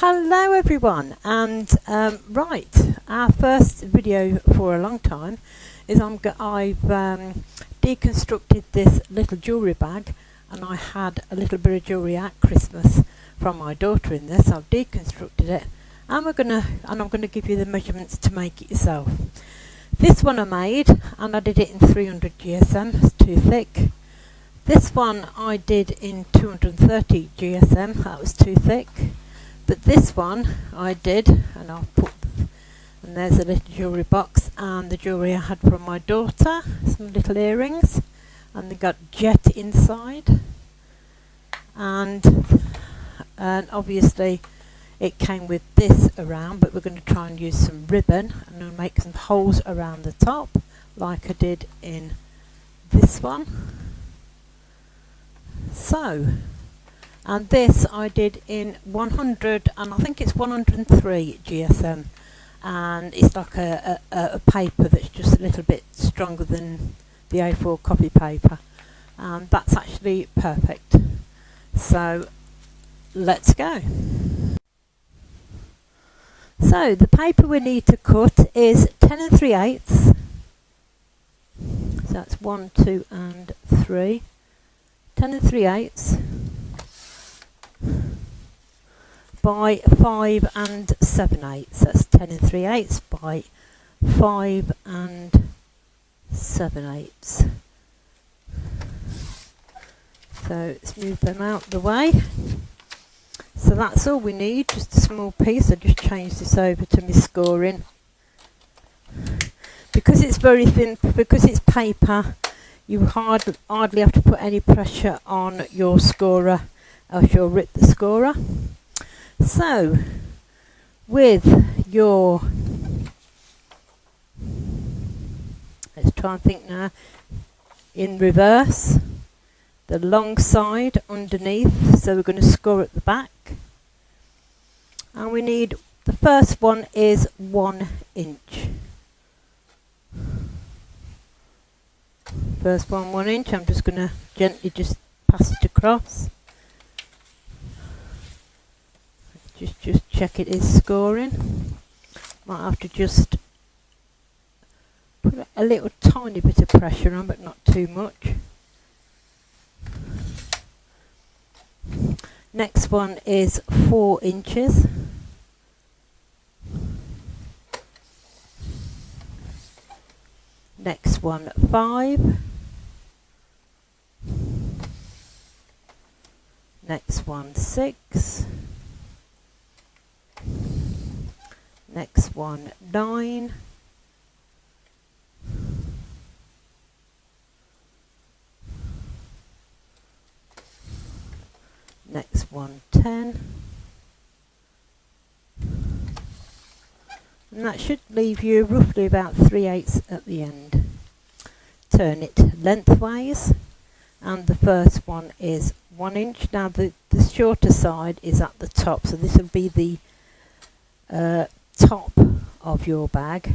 Hello everyone, and right, our first video for a long time is I've deconstructed this little jewellery bag, and I had a little bit of jewellery at Christmas from my daughter in this. I've deconstructed it, and I'm gonna give you the measurements to make it yourself. This one I made, and I did it in 300 GSM, it's too thick. This one I did in 230 GSM, that was too thick. But this one I did, and and there's a little jewellery box and the jewellery I had from my daughter, some little earrings, and they got jet inside, and obviously it came with this around, but we're going to try and use some ribbon and I'll make some holes around the top like I did in this one. And this I did in 100, and I think it's 103 GSM, and it's like a paper that's just a little bit stronger than the A4 copy paper, and that's actually perfect. So let's go. So the paper we need to cut is 10 3/8. So that's 1, 2 and 3. 10 3/8 by 5 7/8. That's 10 3/8 by 5 7/8. So let's move them out the way. So that's all we need, just a small piece. I just changed this over to my scoring. Because it's very thin, because it's paper, you hardly have to put any pressure on your scorer, else you'll rip the scorer. So, with your, let's try and think now, in reverse, the long side underneath, so we're going to score at the back. And we need, the first one is 1 inch. First one 1 inch, I'm just going to gently just pass it across. Just check it is scoring. Might have to just put a little tiny bit of pressure on, but not too much. Next one is 4 inches. Next one 5. Next one 6. Next one 9. Next one 10. And that should leave you roughly about 3/8 at the end. Turn it lengthways, and the first one is 1 inch. Now the shorter side is at the top, so this will be the top of your bag.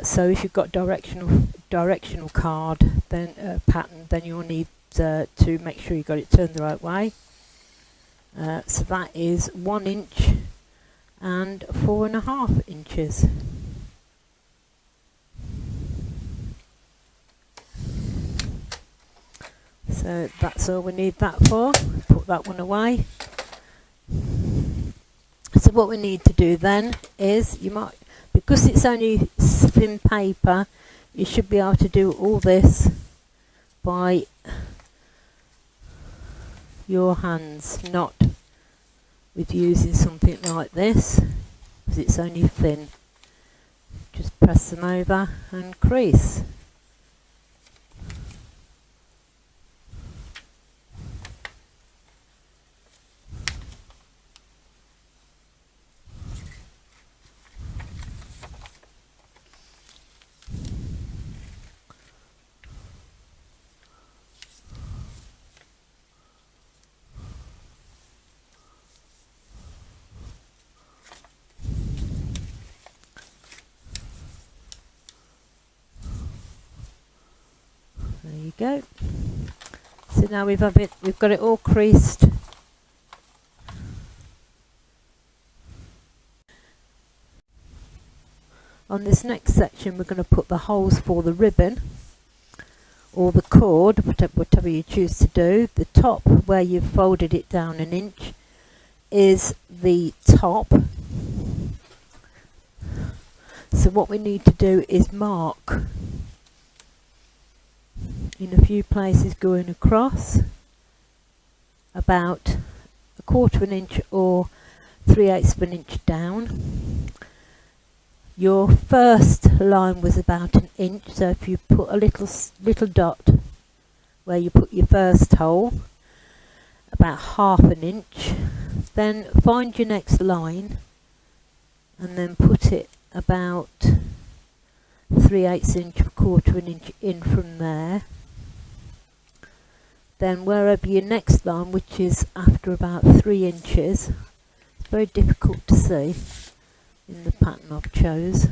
So if you've got directional card, then pattern, then you'll need to make sure you got it turned the right way. So that is 1 inch and 4.5 inches. So that's all we need that for. Put that one away. So what we need to do then is, because it's only thin paper, you should be able to do all this by your hands, not with using something like this, because it's only thin. Just press them over and crease. There you go. So now we've got it all creased. On this next section we're going to put the holes for the ribbon or the cord, whatever you choose to do. The top, where you've folded it down 1 inch, is the top. So what we need to do is mark in a few places going across about 1/4 inch or 3/8 inch down. Your first line was about 1 inch, so if you put a little dot where you put your first hole, about 1/2 inch, then find your next line and then put it about 3/8 inch, 1/4 inch in from there. Then wherever your next line, which is after about 3 inches, it's very difficult to see in the pattern I've chose.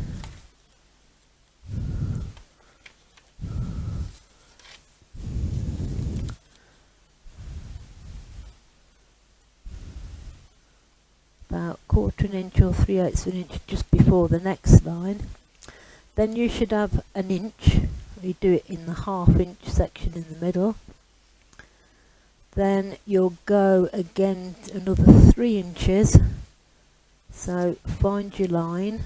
About 1/4 inch or 3/8 inch just before the next line. Then you should have 1 inch. You do it in the 1/2 inch section in the middle. Then you'll go again another 3 inches. So find your line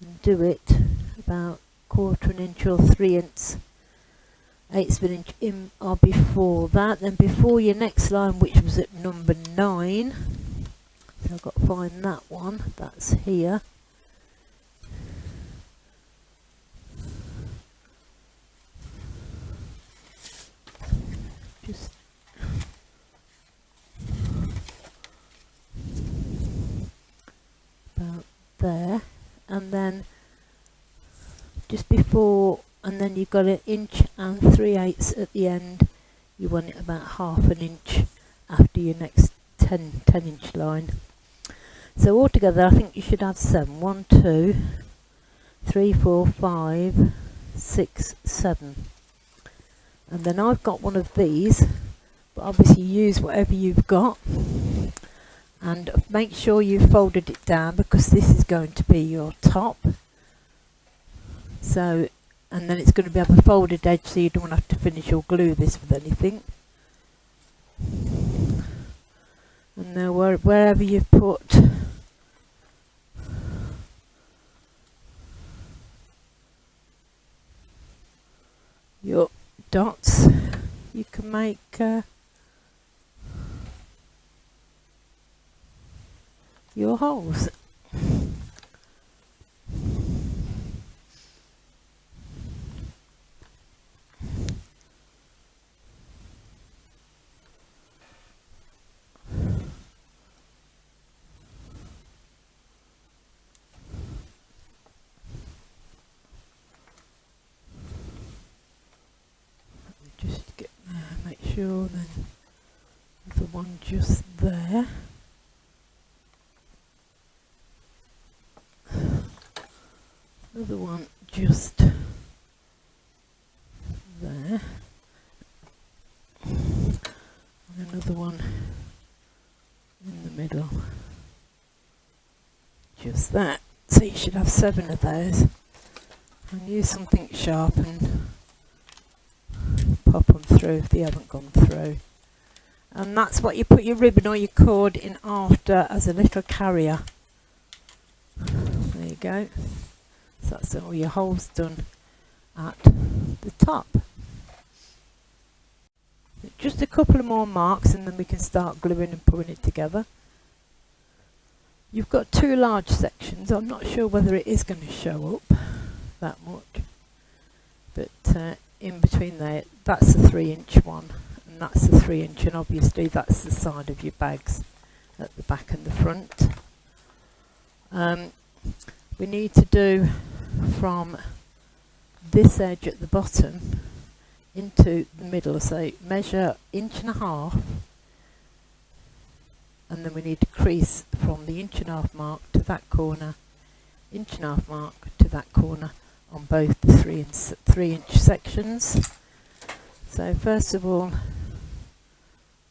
and do it about 1/4 inch or 3/8 inch in or before that. Then before your next line, which was at number 9. So I've got to find that one. That's here. Just about there, and then just before, and then you've got 1 inch and 3/8 at the end. You want it about 1/2 inch after your next 10 inch line. So altogether I think you should have 7. 1, 2, 3, 4, 5, 6, 7. And then I've got one of these, but obviously use whatever you've got. And make sure you've folded it down, because this is going to be your top. So, and then it's going to be have a folded edge, so you don't have to finish or glue this with anything. And now wherever you've put your dots, you can make your holes. Just get make sure then the one just there. Another one just there, and another one in the middle, just that. So you should have 7 of those, and use something sharp and pop them through if they haven't gone through. And that's what you put your ribbon or your cord in after, as a little carrier. There you go. So that's all your holes done at the top. Just a couple of more marks and then we can start gluing and putting it together. You've got 2 large sections. I'm not sure whether it is going to show up that much, but in between there, that's a 3 inch one and that's a 3 inch, and obviously that's the side of your bags at the back and the front. We need to do from this edge at the bottom into the middle, so measure 1.5 inches, and then we need to crease from the 1.5 inch mark to that corner, 1.5 inch mark to that corner on both the 3 inch sections. So first of all,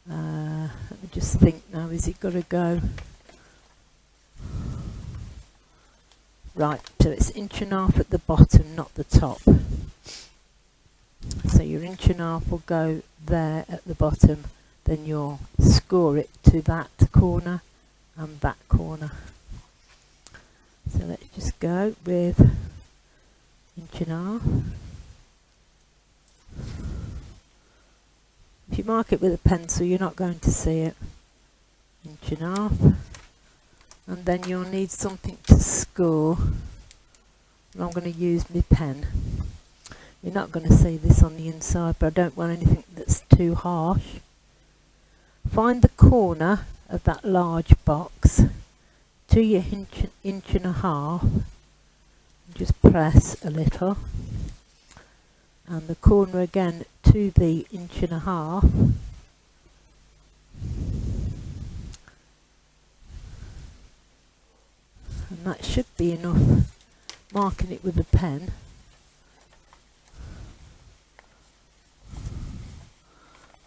let me just think now, is it got to go Right, so it's 1.5" at the bottom, not the top. So your 1.5" will go there at the bottom, then you'll score it to that corner and that corner. So let's just go with 1.5". If you mark it with a pencil, you're not going to see it. 1.5". And then you'll need something to score. And I'm going to use my pen. You're not going to see this on the inside, but I don't want anything that's too harsh. Find the corner of that large box to your 1.5". Just press a little. And the corner again to the 1.5". And that should be enough, marking it with a pen.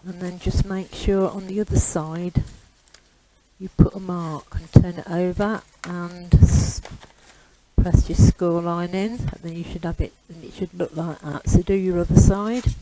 And then just make sure on the other side you put a mark and turn it over and press your score line in, and then you should have it, and it should look like that. So do your other side.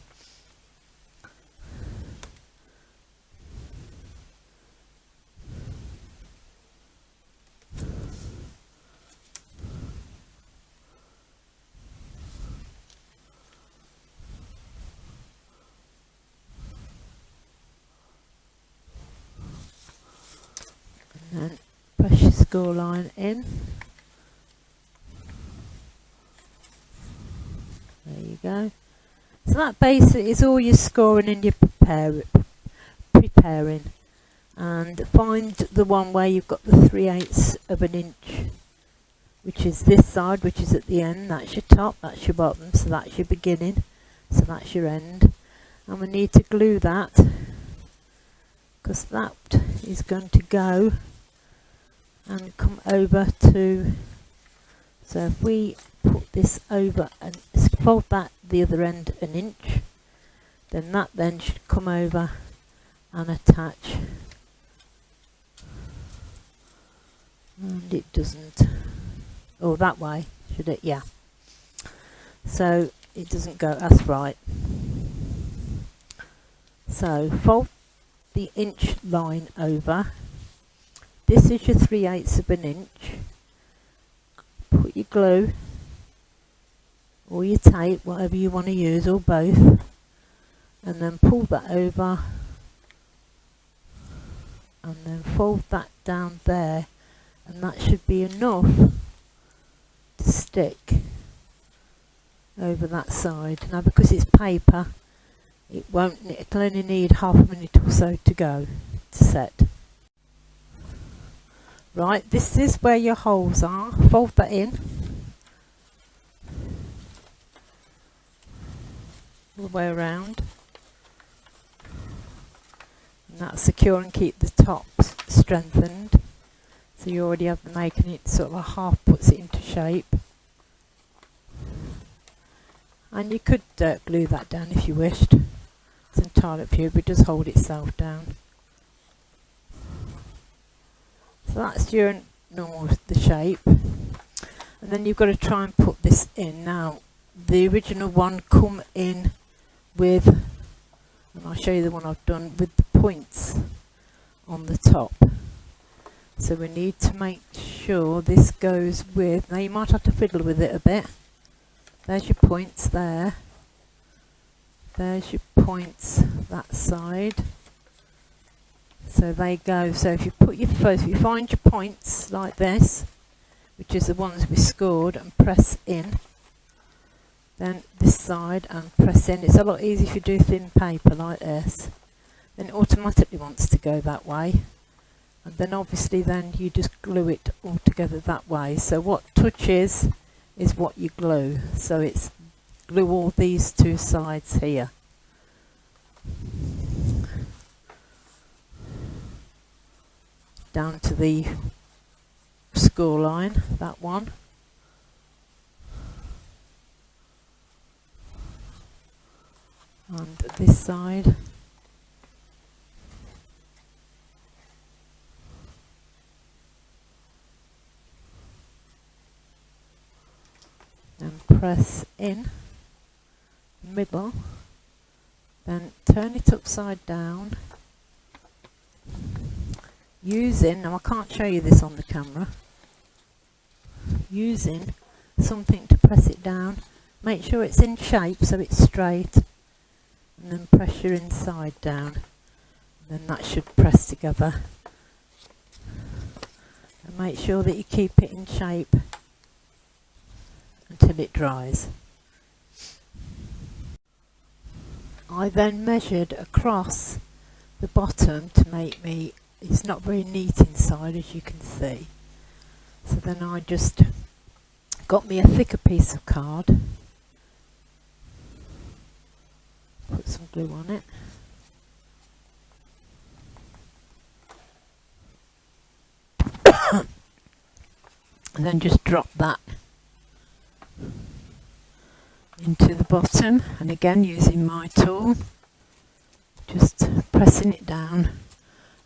And then press your score line in. There you go. So that basically is all your scoring and your preparing. And find the one where you've got the 3/8 of an inch, which is this side, which is at the end. That's your top, that's your bottom, so that's your beginning, so that's your end. And we need to glue that, because that is going to go and come over to, so if we put this over and fold that the other end 1 inch, then that then should come over and attach. And it doesn't. Oh, that way, should it? Yeah. So it doesn't go, that's right. So fold the inch line over. This is your 3/8 of an inch. Put your glue or your tape, whatever you want to use, or both, and then pull that over and then fold that down there, and that should be enough to stick over that side. Now because it's paper, it'll only need half a minute or so to go to set. Right, this is where your holes are. Fold that in all the way around, and that's secure and keep the tops strengthened. So you already have the making it sort of half puts it into shape. And you could glue that down if you wished. It's entirely up to you, but it does hold itself down. So that's your normal, the shape. And then you've got to try and put this in. Now, the original one come in with, and I'll show you the one I've done, with the points on the top. So we need to make sure this goes with, now you might have to fiddle with it a bit. There's your points there. There's your points that side. So they go, so if you put your first, if you find your points like this, which is the ones we scored, and press in, then this side and press in. It's a lot easier if you do thin paper like this. Then it automatically wants to go that way. And then obviously then you just glue it all together that way. So what touches is what you glue. So it's glue all these two sides here. Down to the score line, that one. And this side. and press in the middle, then turn it upside down using, now I can't show you this on the camera, using something to press it down. Make sure it's in shape so it's straight, and then press your inside down, and then that should press together. And make sure that you keep it in shape until it dries. I then measured across the bottom to make me, it's not very neat inside as you can see. So then I just got me a thicker piece of card, put some glue on it, and then just drop that into the bottom, and again using my tool, just pressing it down,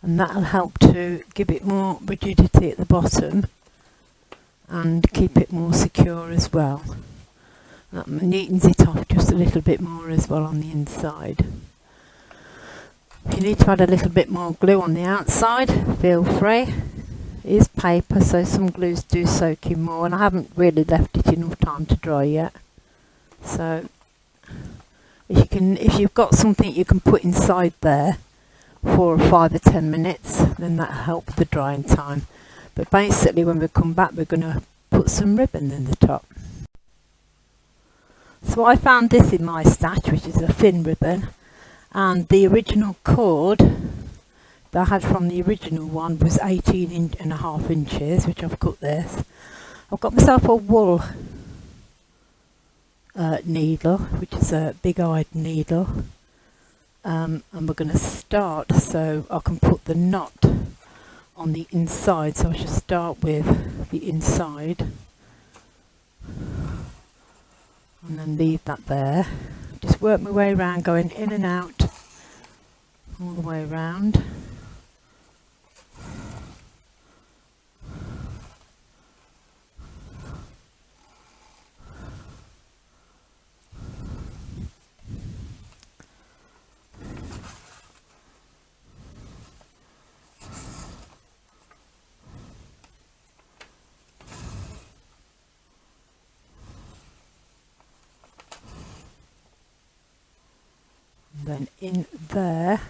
and that'll help to give it more rigidity at the bottom and keep it more secure as well. That neatens it off just a little bit more as well on the inside. If you need to add a little bit more glue on the outside, feel free. It is paper, so some glues do soak in more, and I haven't really left it enough time to dry yet. So if you've got something you can put inside there for 5 or 10 minutes, then that'll help the drying time. But basically when we come back, we're going to put some ribbon in the top. So I found this in my stash, which is a thin ribbon, and the original cord that I had from the original one was 18.5 inches, which I've cut this. I've got myself a wool needle, which is a big-eyed needle, and we're going to start so I can put the knot on the inside. So I should start with the inside and then leave that there. Just work my way around, going in and out all the way around. Then in there,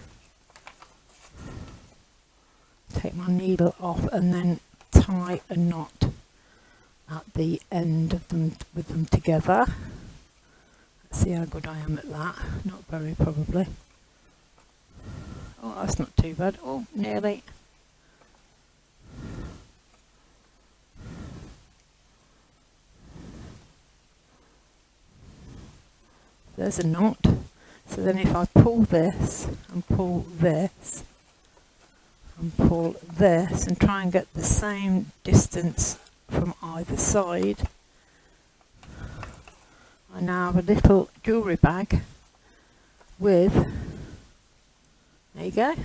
take my needle off and then tie a knot at the end of them with them together. Let's see how good I am at that. Not very, probably. Oh, that's not too bad. Oh, nearly. There's a knot. So then if I pull this and pull this and pull this and try and get the same distance from either side, I now have a little jewellery bag with, there you go,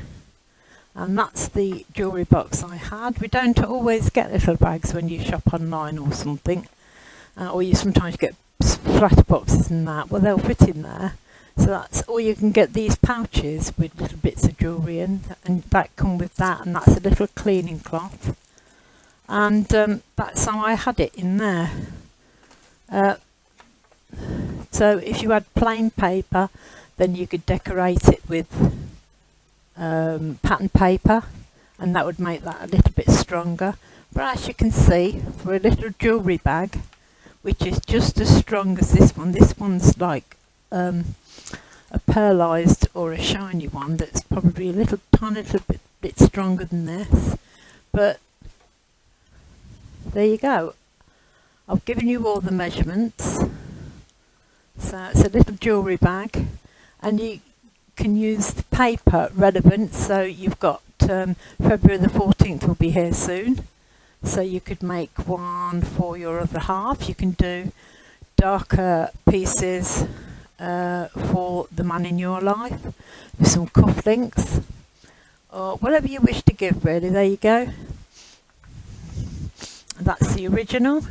and that's the jewellery box I had. We don't always get little bags when you shop online or something, or you sometimes get flat boxes and that. Well, they'll fit in there. So that's, or you can get these pouches with little bits of jewellery in, and that come with that, and that's a little cleaning cloth, and that's how I had it in there. So if you had plain paper, then you could decorate it with pattern paper, and that would make that a little bit stronger. But as you can see, for a little jewellery bag, which is just as strong as this one's like a pearlized or a shiny one that's probably a little tiny little bit stronger than this. But there you go. I've given you all the measurements. So it's a little jewellery bag, and you can use the paper relevant. So you've got February the 14th will be here soon, so you could make one for your other half. You can do darker pieces for the man in your life with some cufflinks or whatever you wish to give, really. There you go. That's the original.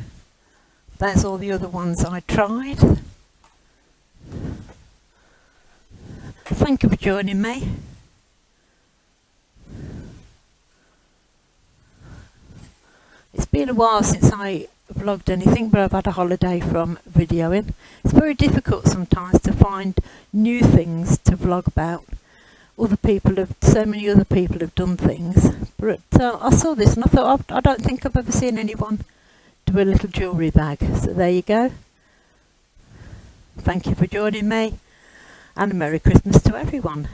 That's all the other ones I tried. Thank you for joining me. It's been a while since I vlogged anything, but I've had a holiday from videoing. It's very difficult sometimes to find new things to vlog about. So many other people have done things. But I saw this and I thought, I don't think I've ever seen anyone do a little jewellery bag. So there you go. Thank you for joining me, and a Merry Christmas to everyone.